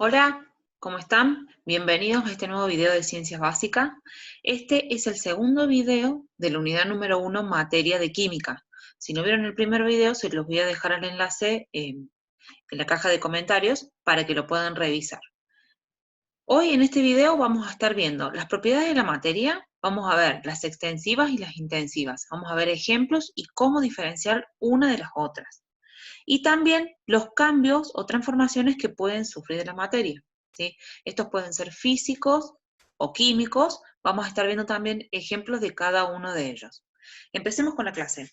Hola, ¿cómo están? Bienvenidos a este nuevo video de Ciencias Básicas. Este es el segundo video de la unidad número 1, materia de química. Si no vieron el primer video, se los voy a dejar el enlace en la caja de comentarios para que lo puedan revisar. Hoy en este video vamos a estar viendo las propiedades de la materia, vamos a ver las extensivas y las intensivas, vamos a ver ejemplos y cómo diferenciar una de las otras. Y también los cambios o transformaciones que pueden sufrir de la materia, ¿sí? Estos pueden ser físicos o químicos. Vamos a estar viendo también ejemplos de cada uno de ellos. Empecemos con la clase.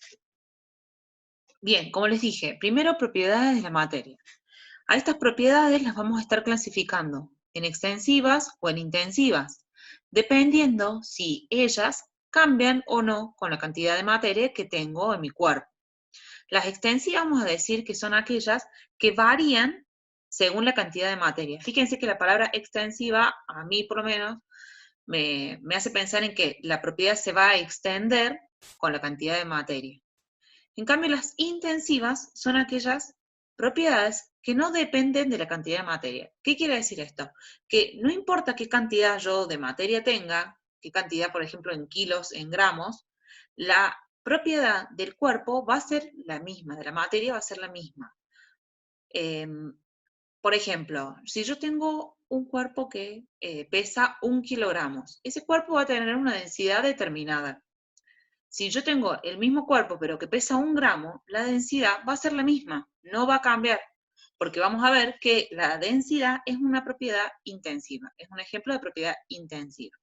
Bien, como les dije, primero propiedades de la materia. A estas propiedades las vamos a estar clasificando en extensivas o en intensivas, dependiendo si ellas cambian o no con la cantidad de materia que tengo en mi cuerpo. Las extensivas vamos a decir que son aquellas que varían según la cantidad de materia. Fíjense que la palabra extensiva, a mí por lo menos, me hace pensar en que la propiedad se va a extender con la cantidad de materia. En cambio, las intensivas son aquellas propiedades que no dependen de la cantidad de materia. ¿Qué quiere decir esto? Que no importa qué cantidad yo de materia tenga, qué cantidad, por ejemplo, en kilos, en gramos, la propiedad del cuerpo va a ser la misma, de la materia va a ser la misma. Por ejemplo, si yo tengo un cuerpo que pesa 1 kilogramo, ese cuerpo va a tener una densidad determinada. Si yo tengo el mismo cuerpo pero que pesa 1 gramo, la densidad va a ser la misma, no va a cambiar, porque vamos a ver que la densidad es una propiedad intensiva, es un ejemplo de propiedad intensiva.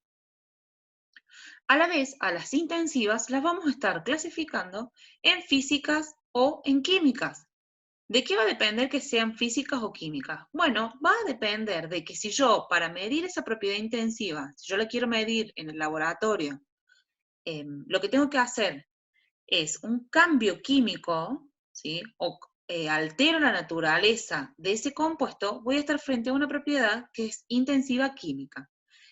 A la vez, a las intensivas las vamos a estar clasificando en físicas o en químicas. ¿De qué va a depender que sean físicas o químicas? Bueno, va a depender de que si yo, para medir esa propiedad intensiva, si yo la quiero medir en el laboratorio, lo que tengo que hacer es un cambio químico, ¿sí? O altero la naturaleza de ese compuesto, voy a estar frente a una propiedad que es intensiva química.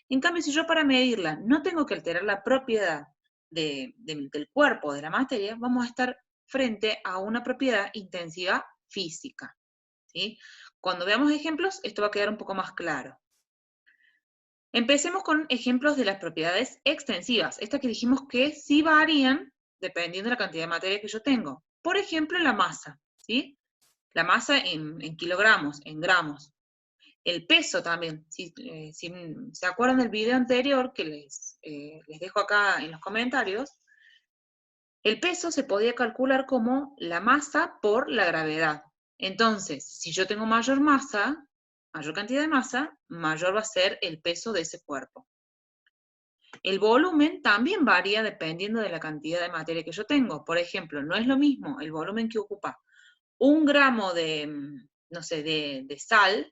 En cambio, si yo para medirla no tengo que alterar la propiedad del cuerpo, de la materia, vamos a estar frente a una propiedad intensiva física, ¿sí? Cuando veamos ejemplos, esto va a quedar un poco más claro. Empecemos con ejemplos de las propiedades extensivas, estas que dijimos que sí varían dependiendo de la cantidad de materia que yo tengo. Por ejemplo, la masa, ¿sí? La masa en kilogramos, en gramos. El peso también, si se acuerdan del video anterior que les dejo acá en los comentarios, el peso se podía calcular como la masa por la gravedad. Entonces, si yo tengo mayor masa, mayor cantidad de masa, mayor va a ser el peso de ese cuerpo. El volumen también varía dependiendo de la cantidad de materia que yo tengo. Por ejemplo, no es lo mismo el volumen que ocupa 1 gramo de, no sé, de sal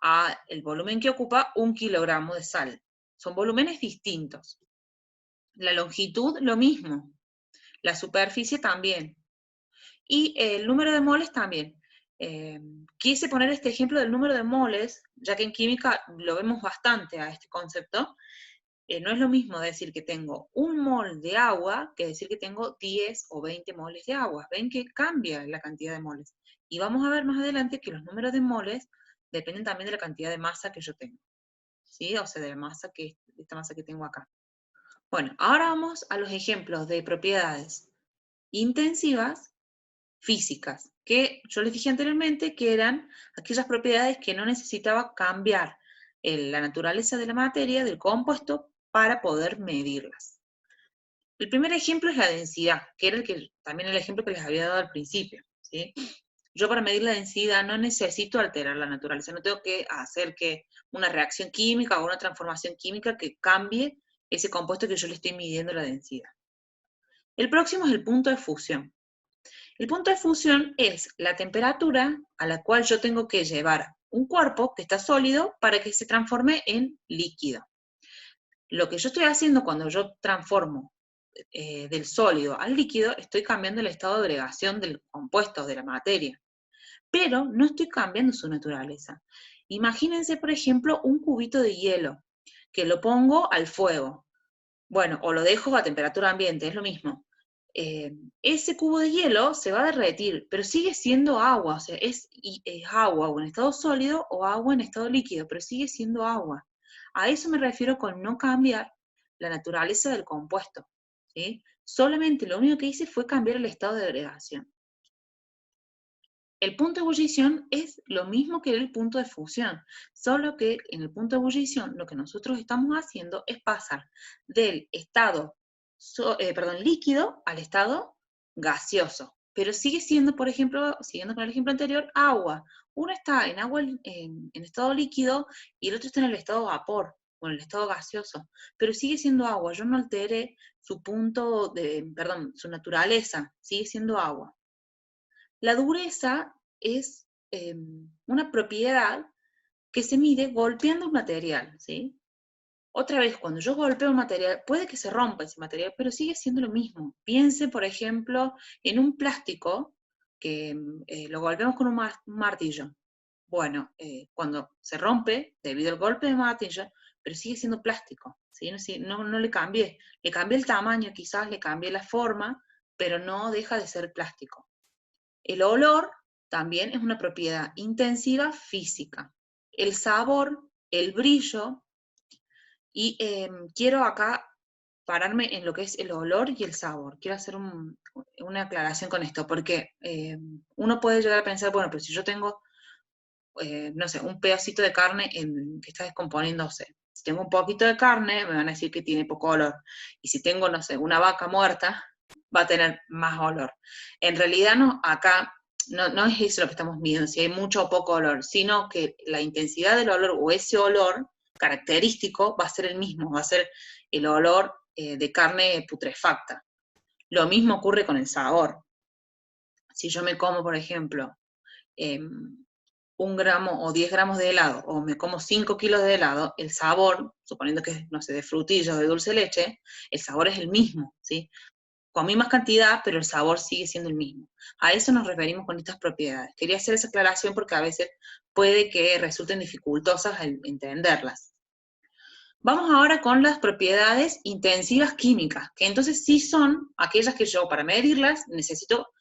a el volumen que ocupa 1 kilogramo de sal. Son volúmenes distintos. La longitud, lo mismo. La superficie también. Y el número de moles también. Quise poner este ejemplo del número de moles, ya que en química lo vemos bastante a este concepto. No es lo mismo decir que tengo 1 mol de agua que decir que tengo 10 o 20 moles de agua. Ven que cambia la cantidad de moles. Y vamos a ver más adelante que los números de moles dependen también de la cantidad de masa que yo tengo, ¿sí? O sea, de esta masa que tengo acá. Bueno, ahora vamos a los ejemplos de propiedades intensivas físicas, que yo les dije anteriormente que eran aquellas propiedades que no necesitaba cambiar la naturaleza de la materia, del compuesto, para poder medirlas. El primer ejemplo es la densidad, que era también el ejemplo que les había dado al principio, ¿sí? Yo para medir la densidad no necesito alterar la naturaleza, no tengo que hacer que una reacción química o una transformación química que cambie ese compuesto que yo le estoy midiendo la densidad. El próximo es el punto de fusión. El punto de fusión es la temperatura a la cual yo tengo que llevar un cuerpo que está sólido para que se transforme en líquido. Lo que yo estoy haciendo cuando yo transformo del sólido al líquido, estoy cambiando el estado de agregación del compuesto, de la materia, pero no estoy cambiando su naturaleza. Imagínense, por ejemplo, un cubito de hielo, que lo pongo al fuego, bueno, o lo dejo a temperatura ambiente, es lo mismo. ese cubo de hielo se va a derretir, pero sigue siendo agua, o sea, es agua o en estado sólido o agua en estado líquido, pero sigue siendo agua. A eso me refiero con no cambiar la naturaleza del compuesto, ¿sí? Solamente lo único que hice fue cambiar el estado de agregación. El punto de ebullición es lo mismo que el punto de fusión, solo que en el punto de ebullición lo que nosotros estamos haciendo es pasar del estado líquido al estado gaseoso. Pero sigue siendo, por ejemplo, siguiendo con el ejemplo anterior, agua. Uno está en agua en estado líquido y el otro está en el estado vapor o en el estado gaseoso, pero sigue siendo agua. Yo no alteré su su naturaleza, sigue siendo agua. La dureza es una propiedad que se mide golpeando un material, ¿sí? Otra vez, cuando yo golpeo un material, puede que se rompa ese material, pero sigue siendo lo mismo. Piense, por ejemplo, en un plástico que lo golpeamos con un martillo. Bueno, cuando se rompe, debido al golpe de martillo, pero sigue siendo plástico, ¿sí? No le cambié el tamaño, quizás le cambié la forma, pero no deja de ser plástico. El olor también es una propiedad intensiva física. El sabor, el brillo, y quiero acá pararme en lo que es el olor y el sabor. Quiero hacer una aclaración con esto, porque uno puede llegar a pensar, bueno, pero si yo tengo, no sé, un pedacito de carne que está descomponiéndose, si tengo un poquito de carne, me van a decir que tiene poco olor. Y si tengo, no sé, una vaca muerta, va a tener más olor. En realidad no, acá no es eso lo que estamos midiendo, si hay mucho o poco olor, sino que la intensidad del olor o ese olor característico va a ser el mismo, va a ser el olor de carne putrefacta. Lo mismo ocurre con el sabor. Si yo me como, por ejemplo, 1 gramo o 10 gramos de helado, o me como 5 kilos de helado, el sabor, suponiendo que es, no sé, de frutillas o de dulce de leche, el sabor es el mismo, ¿sí? Comí más cantidad, pero el sabor sigue siendo el mismo. A eso nos referimos con estas propiedades. Quería hacer esa aclaración porque a veces puede que resulten dificultosas el entenderlas. Vamos ahora con las propiedades intensivas químicas, que entonces sí son aquellas que yo, para medirlas, necesito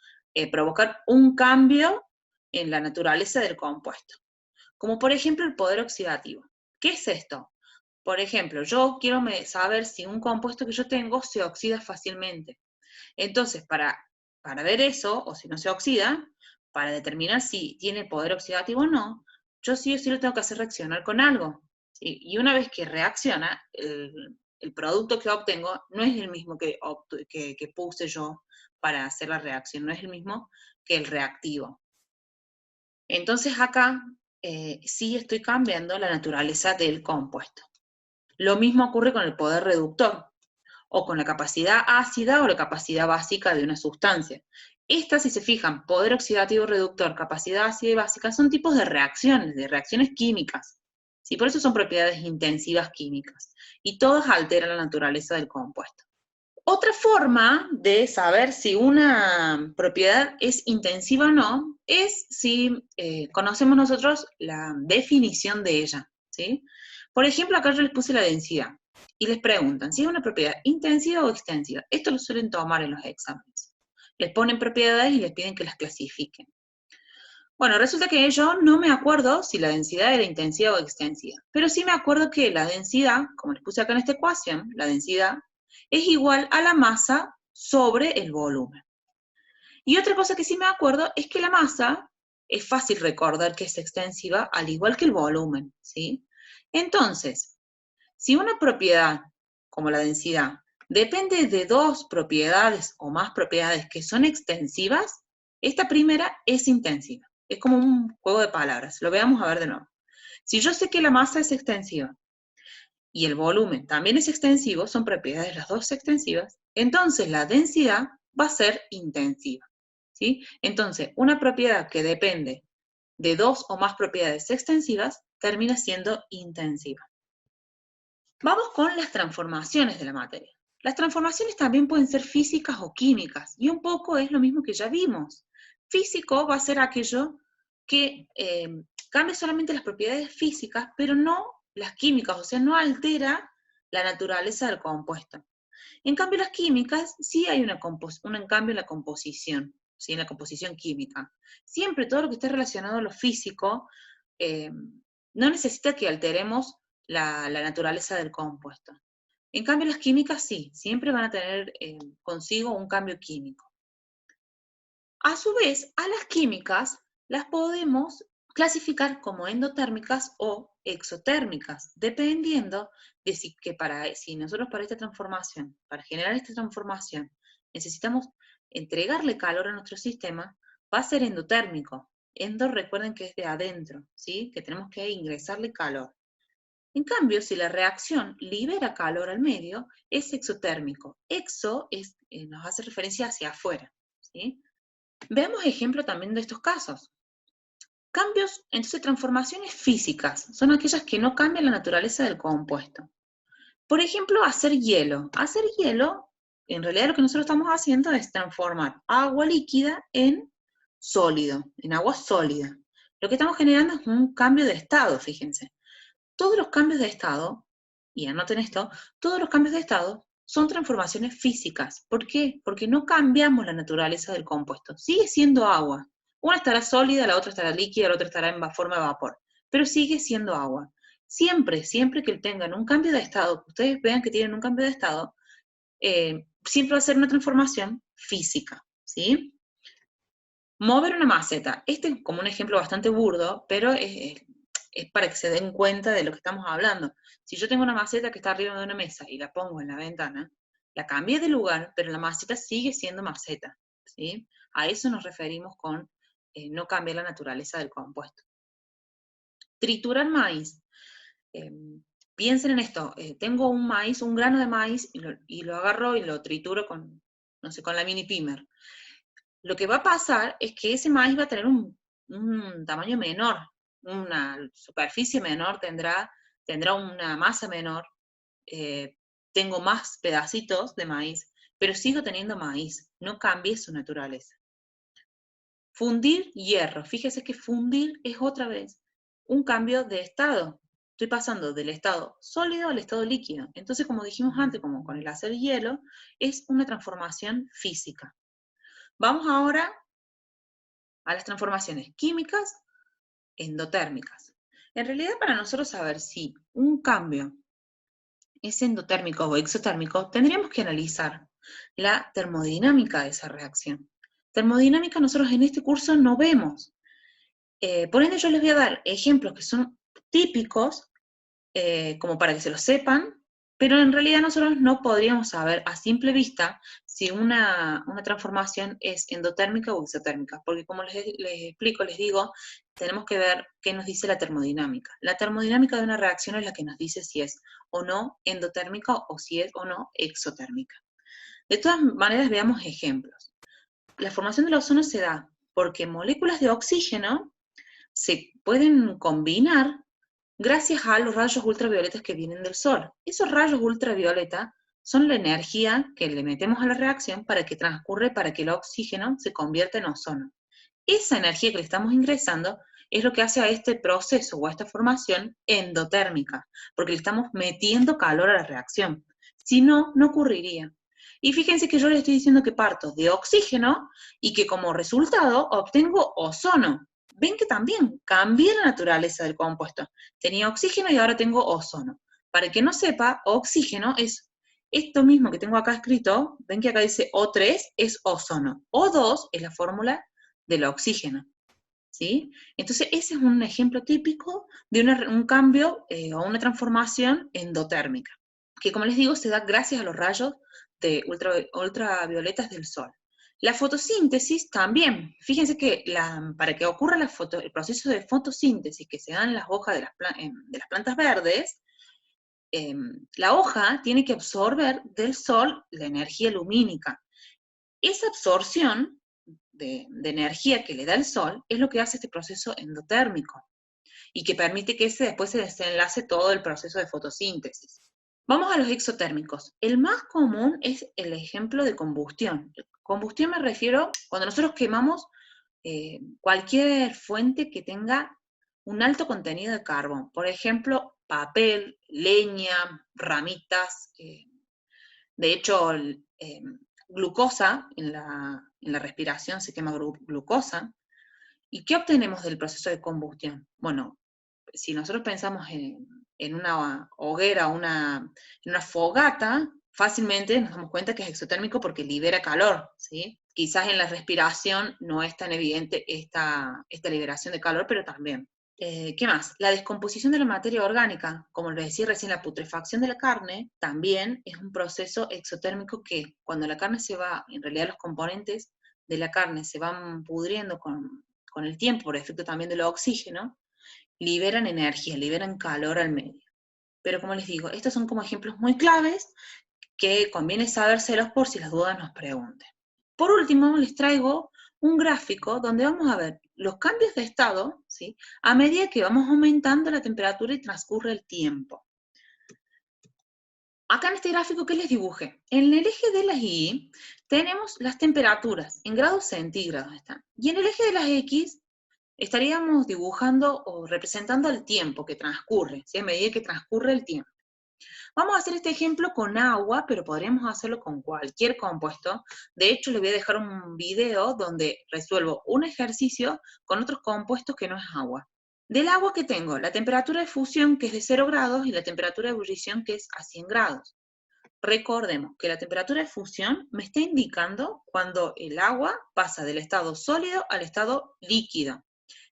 provocar un cambio en la naturaleza del compuesto. Como por ejemplo el poder oxidativo. ¿Qué es esto? Por ejemplo, yo quiero saber si un compuesto que yo tengo se oxida fácilmente. Entonces, para ver eso, o si no se oxida, para determinar si tiene poder oxidativo o no, yo sí o sí lo tengo que hacer reaccionar con algo. ¿Sí? Y una vez que reacciona, el producto que obtengo no es el mismo que puse yo para hacer la reacción, no es el mismo que el reactivo. Entonces acá sí estoy cambiando la naturaleza del compuesto. Lo mismo ocurre con el poder reductor, o con la capacidad ácida o la capacidad básica de una sustancia. Estas, si se fijan, poder oxidativo reductor, capacidad ácida y básica, son tipos de reacciones químicas. ¿Sí? Por eso son propiedades intensivas químicas. Y todas alteran la naturaleza del compuesto. Otra forma de saber si una propiedad es intensiva o no es si conocemos nosotros la definición de ella, ¿sí? Por ejemplo, acá yo les puse la densidad y les preguntan si es una propiedad intensiva o extensiva. Esto lo suelen tomar en los exámenes. Les ponen propiedades y les piden que las clasifiquen. Bueno, resulta que yo no me acuerdo si la densidad era intensiva o extensiva, pero sí me acuerdo que la densidad, como les puse acá en esta ecuación, la densidad es igual a la masa sobre el volumen. Y otra cosa que sí me acuerdo es que la masa es fácil recordar que es extensiva al igual que el volumen, ¿sí? Entonces, si una propiedad, como la densidad, depende de dos propiedades o más propiedades que son extensivas, esta primera es intensiva. Es como un juego de palabras. Lo veamos a ver de nuevo. Si yo sé que la masa es extensiva y el volumen también es extensivo, son propiedades las dos extensivas, entonces la densidad va a ser intensiva, ¿sí? Entonces, una propiedad que depende de dos o más propiedades extensivas termina siendo intensiva. Vamos con las transformaciones de la materia. Las transformaciones también pueden ser físicas o químicas, y un poco es lo mismo que ya vimos. Físico va a ser aquello que cambia solamente las propiedades físicas, pero no las químicas, o sea, no altera la naturaleza del compuesto. En cambio, las químicas sí hay un cambio en la composición, ¿sí? En la composición química. Siempre todo lo que esté relacionado a lo físico no necesita que alteremos la naturaleza del compuesto. En cambio, las químicas sí, siempre van a tener consigo un cambio químico. A su vez, a las químicas las podemos clasificar como endotérmicas o exotérmicas, dependiendo de si nosotros para esta transformación, para generar esta transformación, necesitamos entregarle calor a nuestro sistema, va a ser endotérmico. Endo, recuerden que es de adentro, ¿sí? Que tenemos que ingresarle calor. En cambio, si la reacción libera calor al medio, es exotérmico. Exo nos hace referencia hacia afuera, ¿sí? Veamos ejemplo también de estos casos. Cambios, entonces transformaciones físicas, son aquellas que no cambian la naturaleza del compuesto. Por ejemplo, hacer hielo. Hacer hielo, en realidad lo que nosotros estamos haciendo es transformar agua líquida en sólido, en agua sólida. Lo que estamos generando es un cambio de estado, fíjense. Todos los cambios de estado, y anoten esto, todos los cambios de estado son transformaciones físicas. ¿Por qué? Porque no cambiamos la naturaleza del compuesto. Sigue siendo agua. Una estará sólida, la otra estará líquida, la otra estará en forma de vapor. Pero sigue siendo agua. Siempre que tengan un cambio de estado, que ustedes vean que tienen un cambio de estado, siempre va a ser una transformación física, ¿sí? Mover una maceta. Este es como un ejemplo bastante burdo, pero es para que se den cuenta de lo que estamos hablando. Si yo tengo una maceta que está arriba de una mesa y la pongo en la ventana, la cambié de lugar, pero la maceta sigue siendo maceta, ¿sí? A eso nos referimos con no cambiar la naturaleza del compuesto. Triturar maíz. Piensen en esto, tengo un maíz, un grano de maíz, y lo agarro y lo trituro con, no sé, con la mini pimer. Lo que va a pasar es que ese maíz va a tener un tamaño menor, una superficie menor, tendrá una masa menor, tengo más pedacitos de maíz, pero sigo teniendo maíz, no cambie su naturaleza. Fundir hierro, fíjese que fundir es otra vez un cambio de estado. Estoy pasando del estado sólido al estado líquido. Entonces, como dijimos antes, como con el hacer hielo, es una transformación física. Vamos ahora a las transformaciones químicas endotérmicas. En realidad, para nosotros saber si un cambio es endotérmico o exotérmico, tendríamos que analizar la termodinámica de esa reacción. Termodinámica nosotros en este curso no vemos. Por ende, yo les voy a dar ejemplos que son típicos, como para que se lo sepan, pero en realidad nosotros no podríamos saber a simple vista si una transformación es endotérmica o exotérmica, porque como les explico, les digo, tenemos que ver qué nos dice la termodinámica. La termodinámica de una reacción es la que nos dice si es o no endotérmica o si es o no exotérmica. De todas maneras, veamos ejemplos. La formación del ozono se da porque moléculas de oxígeno se pueden combinar gracias a los rayos ultravioletas que vienen del sol. Esos rayos ultravioleta son la energía que le metemos a la reacción para que transcurre, para que el oxígeno se convierta en ozono. Esa energía que le estamos ingresando es lo que hace a este proceso o a esta formación endotérmica, porque le estamos metiendo calor a la reacción. Si no, no ocurriría. Y fíjense que yo les estoy diciendo que parto de oxígeno y que como resultado obtengo ozono. Ven que también cambié la naturaleza del compuesto. Tenía oxígeno y ahora tengo ozono. Para el que no sepa, oxígeno es esto mismo que tengo acá escrito. Ven que acá dice O3 es ozono. O2 es la fórmula del oxígeno, ¿sí? Entonces ese es un ejemplo típico de un cambio o una transformación endotérmica, que como les digo se da gracias a los rayos de ultravioletas del sol. La fotosíntesis también, fíjense que para que ocurra el proceso de fotosíntesis que se da en las hojas de las plantas verdes, la hoja tiene que absorber del sol la energía lumínica. Esa absorción de energía que le da el sol es lo que hace este proceso endotérmico y que permite que después se desenlace todo el proceso de fotosíntesis. Vamos a los exotérmicos. El más común es el ejemplo de combustión. Combustión me refiero cuando nosotros quemamos cualquier fuente que tenga un alto contenido de carbón. Por ejemplo, papel, leña, ramitas De hecho, glucosa, en la respiración se quema glucosa. ¿Y qué obtenemos del proceso de combustión? Bueno, si nosotros pensamos en una hoguera, en una fogata, fácilmente nos damos cuenta que es exotérmico porque libera calor, ¿sí? Quizás en la respiración no es tan evidente esta liberación de calor, pero también. ¿Qué más? La descomposición de la materia orgánica, como les decía recién, la putrefacción de la carne, también es un proceso exotérmico que cuando la carne se va, en realidad los componentes de la carne se van pudriendo con el tiempo, por efecto también del oxígeno, liberan energía, liberan calor al medio. Pero como les digo, estos son como ejemplos muy claves que conviene sabérselos por si las dudas nos pregunten. Por último, les traigo un gráfico donde vamos a ver los cambios de estado, ¿sí?, a medida que vamos aumentando la temperatura y transcurre el tiempo. Acá en este gráfico, ¿qué les dibujé? En el eje de las Y tenemos las temperaturas, en grados centígrados están. Y en el eje de las X estaríamos dibujando o representando el tiempo que transcurre, ¿sí?, a medida que transcurre el tiempo. Vamos a hacer este ejemplo con agua, pero podríamos hacerlo con cualquier compuesto. De hecho, les voy a dejar un video donde resuelvo un ejercicio con otros compuestos que no es agua. Del agua que tengo, la temperatura de fusión que es de 0 grados y la temperatura de ebullición que es a 100 grados. Recordemos que la temperatura de fusión me está indicando cuando el agua pasa del estado sólido al estado líquido.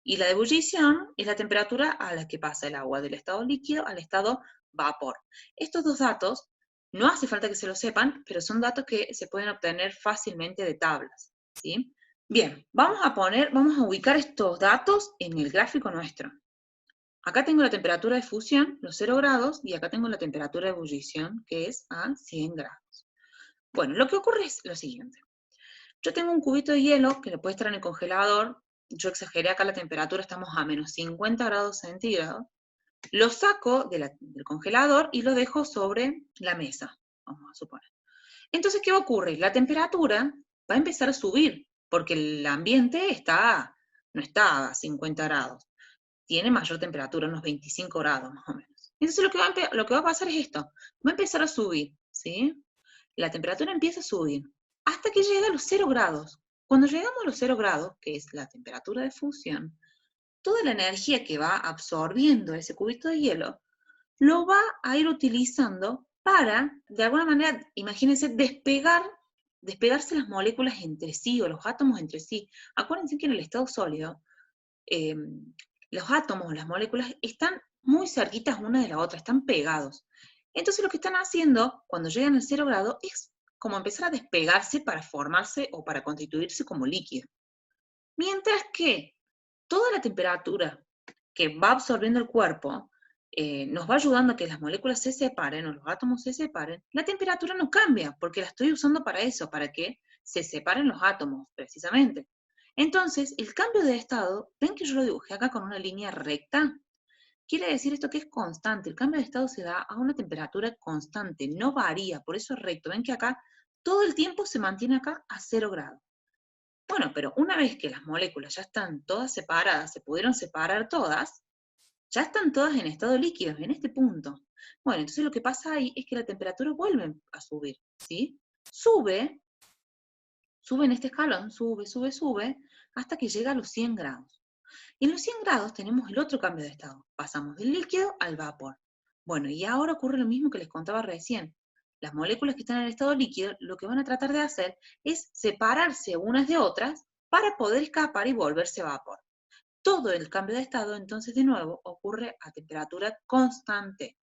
Y la de ebullición es la temperatura a la que pasa el agua del estado líquido al estado vapor. Estos dos datos no hace falta que se los sepan, pero son datos que se pueden obtener fácilmente de tablas, ¿sí? Bien, vamos a ubicar estos datos en el gráfico nuestro. Acá tengo la temperatura de fusión, los 0 grados, y acá tengo la temperatura de ebullición, que es a 100 grados. Bueno, lo que ocurre es lo siguiente. Yo tengo un cubito de hielo que lo puede estar en el congelador. Yo exageré acá la temperatura, estamos a menos 50 grados centígrados. Lo saco del congelador y lo dejo sobre la mesa, vamos a suponer. Entonces, ¿qué ocurre? La temperatura va a empezar a subir, porque el ambiente no está a 50 grados. Tiene mayor temperatura, unos 25 grados más o menos. Entonces lo que va a pasar es esto, va a empezar a subir, ¿sí? La temperatura empieza a subir, hasta que llega a los 0 grados. Cuando llegamos a los 0 grados, que es la temperatura de fusión, toda la energía que va absorbiendo ese cubito de hielo, lo va a ir utilizando para, de alguna manera, imagínense, despegarse las moléculas entre sí, o los átomos entre sí. Acuérdense que en el estado sólido, los átomos, las moléculas, están muy cerquitas una de la otra, están pegados. Entonces lo que están haciendo, cuando llegan al 0 grado, es como empezar a despegarse para formarse o para constituirse como líquido. Mientras que toda la temperatura que va absorbiendo el cuerpo nos va ayudando a que las moléculas se separen o los átomos se separen, la temperatura no cambia, porque la estoy usando para eso, para que se separen los átomos, precisamente. Entonces, el cambio de estado, ven que yo lo dibujé acá con una línea recta. Quiere decir esto que es constante, el cambio de estado se da a una temperatura constante, no varía, por eso es recto. Ven que acá todo el tiempo se mantiene acá a 0 grados. Bueno, pero una vez que las moléculas ya están todas separadas, se pudieron separar todas, ya están todas en estado líquido, en este punto. Bueno, entonces lo que pasa ahí es que la temperatura vuelve a subir, ¿sí? Sube en este escalón, sube, hasta que llega a los 100 grados. Y en los 100 grados tenemos el otro cambio de estado. Pasamos del líquido al vapor. Bueno, y ahora ocurre lo mismo que les contaba recién. Las moléculas que están en el estado líquido lo que van a tratar de hacer es separarse unas de otras para poder escapar y volverse vapor. Todo el cambio de estado, entonces, de nuevo, ocurre a temperatura constante.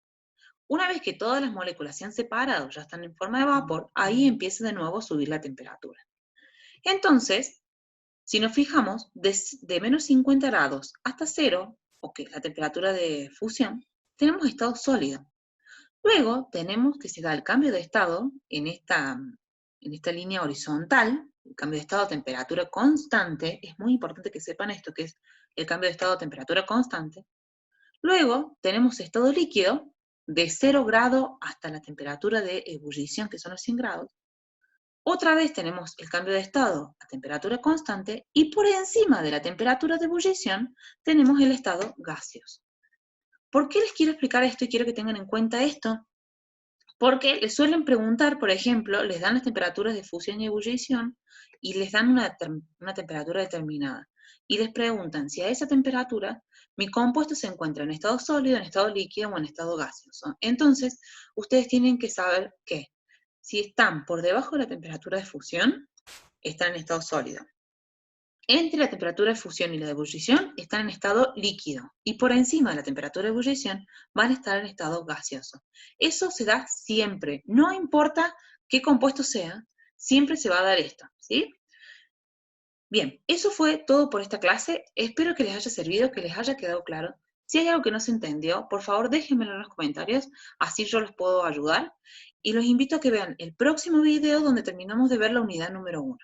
Una vez que todas las moléculas se han separado, ya están en forma de vapor, ahí empieza de nuevo a subir la temperatura. Entonces, si nos fijamos, de menos 50 grados hasta 0, o que es la temperatura de fusión, tenemos estado sólido. Luego tenemos que se da el cambio de estado en esta línea horizontal, el cambio de estado a temperatura constante. Es muy importante que sepan esto, que es el cambio de estado a temperatura constante. Luego tenemos estado líquido, de 0 grado hasta la temperatura de ebullición, que son los 100 grados. Otra vez tenemos el cambio de estado a temperatura constante, y por encima de la temperatura de ebullición tenemos el estado gaseoso. ¿Por qué les quiero explicar esto y quiero que tengan en cuenta esto? Porque les suelen preguntar, por ejemplo, les dan las temperaturas de fusión y ebullición y les dan una temperatura determinada. Y les preguntan si a esa temperatura mi compuesto se encuentra en estado sólido, en estado líquido o en estado gaseoso. Entonces, ustedes tienen que saber que si están por debajo de la temperatura de fusión, están en estado sólido. Entre la temperatura de fusión y la de ebullición están en estado líquido, y por encima de la temperatura de ebullición van a estar en estado gaseoso. Eso se da siempre, no importa qué compuesto sea, siempre se va a dar esto, ¿sí? Bien, eso fue todo por esta clase. Espero que les haya servido, que les haya quedado claro. Si hay algo que no se entendió, por favor déjenmelo en los comentarios, así yo los puedo ayudar. Y los invito a que vean el próximo video donde terminamos de ver la unidad número 1.